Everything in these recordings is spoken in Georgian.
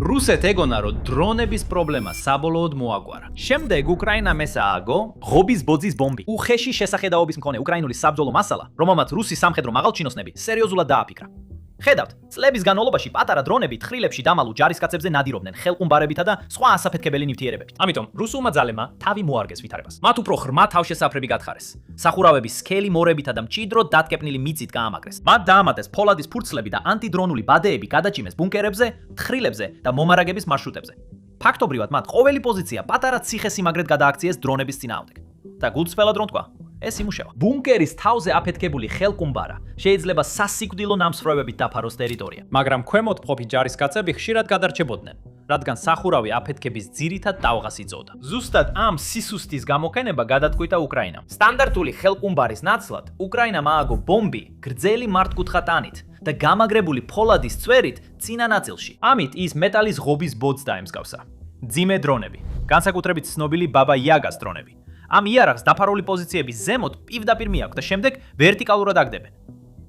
რუსეთ ეგონა, რომ დრონების პრობლემა საბოლოოდ მოაგვარა. შემდეგ უკრაინამ ეს ააგო ღობის ბოძის ბომბი. უხეში შესახედაობის მქონე უკრაინული საბრძოლო მასალა, რომელმაც რუსი სამხედრო მაღალჩინოსნები სერიოზულად დააფიქრა. ხედავთ, წლების განმავლობაში პატარა დრონები თხრილებში დამალულ ჯარისკაცებზე ნადირობდნენ ხელყუმბარებითა და სხვა ასაფეთქებელი ნივთიერებებით. ამიტომ რუსულმა ძალებმა თავი მოარგეს ვითარებას. მათ უფრო ღრმა თავშესაფრები გათხარეს. სახურავების სქელი მორებითა და მჭიდროდ დატკეპნილი მიწით გაამაგრეს. მათ დაამატეს ფოლადის ფურცლები და ანტიდრონული ბადეები გადაჭიმეს ბუნკერებზე, თხრილებზე და მომარაგების მარშრუტებზე. ფაქტობრივად მათ ყოველი პოზიცია პატარა ციხესიმაგრედ გადააქციეს დრონების წინააღმდეგ. და გულწრფელად რომ თქვა, ეს იმუშავა. ბუნკერის თავზე აფეთქებული ხელყუმბარა შეიძლება სასიკვდილო ნამსხვრევებით დაფაროს ტერიტორია. მაგრამ ქვემოთ მყოფი ჯარისკაცები ხშირად გადარჩებოდნენ, რადგან სახურავი აფეთქების ძირითად ტალღას იწოდა. ზუსტად ამ სისუსტის გამოყენება გადაწყვიტა უკრაინამ. სტანდარტული ხელყუმბარის ნაცვლად უკრაინამ ააგო ბომბი გრძელი მართკუთხა ტანით და გამაგრებული ფოლადის წვერით წინა ნაწილში. ამით ის მეტალის ღობის ბოძს დაემსგავსა. მძიმე დრონები, განსაკუთრებით ცნობილი ბაბა იაგას დრონები. ამ იარაღს დაფარული პოზიციების ზემოთ პირდაპირ მიაქვს და შემდეგ ვერტიკალურად აგდებენ.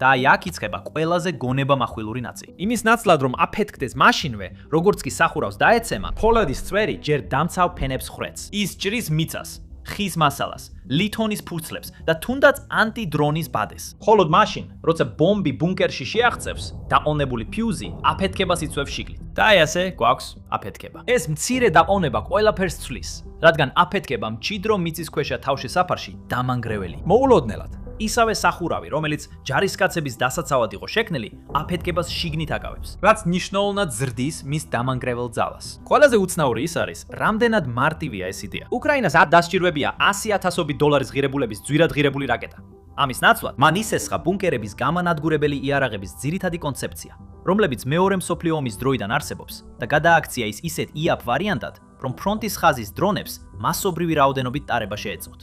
და აი აქ იწყება ყველაზე გონებამახვილური ნაწილი. იმის ნაცვლად რომ აფეთქდეს მაშინვე, როგორც კი სახურავს დაეცემა, ფოლადის წვერი ჯერ დამცავ ფენებს ხრեց. ის ჭრის მიწას, ხის მასალას, ლითონის ფურცლებს და თუნდაც ანტიდრონის ბადეს. ხოლო მაშინ, როცა ბომბი ბუნკერში შეაღწევს, დაყოვნებული ფიუზი აფეთქებას იწვევს შიგნით. და აი ასე გვაქვს აფეთქება. ეს მცირე დაყოვნება ყველაფერს ცვლის, რადგან აფეთქება მჭიდრო მიწისქვეშა თავშესაფარში დამანგრეველი. მოულოდნელად, ისავე სახურავი, რომელიც ჯარისკაცების დასაცავად იყო შექმნილი, აფეთქებას შიგნით აკავებს, რაც ნიშნულოვნად ზრდის მის დამანგრეվել ძალას. ყველაზე უცნაური ის არის, რამდენად მარტივია ეს იდეა. უკრაინას არ დასჭირვებია 100,000 დოლარის ღირებულების ძვირად ღირებული რაკეტა. ამის ნაცვლად, მან ისესხა ბუნკერების გამანადგურებელი იარაღების ძირითადი კონცეფცია, რომლებიც მეორე მსოფლიო ომის დროიდან არსებობს და გადააქცია ის ისეთ იაპ ვარიანტად, რომ ფრონტის ხაზის დრონებს მასობრივი რაოდენობით ტარება შეეწოთ.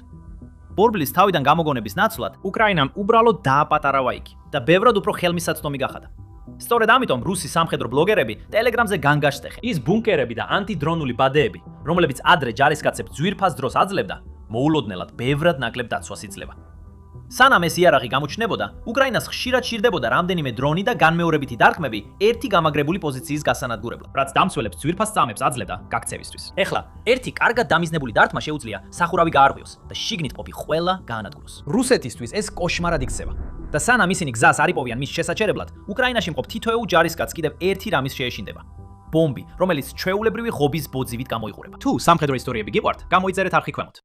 ბორბლის თავიდან გამოგონების ნაცვლად, უკრაინამ უბრალოდ დააპატარავა იგი და ბევრად უფრო ხელმისაწვდომი გახადა. სწორედ ამიტომ რუსი სამხედრო ბლოგერები ტელეგრამზე განგაშტეხენ. ის ბუნკერები და ანტიდრონული ბადეები, რომლებიც ადრე ჯარისკაცებს ძვირფას დროს აძლევდა, მოულოდნელად ბევრად ნაკლებ დაცვას იძლევა. სანამ ეს იარაღი გამოჩნდებოდა, უკრაინას ხშირად სჭირდებოდა რამდენიმე დრონი და განმეორებითი დარტყმები ერთი გამაგრებული პოზიციის გასანადგურებლად, რაც დამცველებს ძვირფას წამებს აძლევდა გაქცევისთვის. ეხლა, ერთი კარგად დამიზნებული დარტყმა შეუძლია სახურავი გაარღვიოს და შიგნით ყოფი ყველა გაანადგუროს. რუსეთისთვის ეს კოშმარად იქცევა. და სანამ ისინი გზას არ იპოვიან მის შესაჩერებლად, უკრაინაში მყოფ თითოეულ ჯარისკაცს კიდევ ერთი რამის შეეშინდება. ბომბი, რომელიც ჩვეულებრივი ღობის ბოძივით გამოიყურება. თუ სამხედრო ისტორიები გიყვართ, გამოიწერეთ არხი ქვემოთ.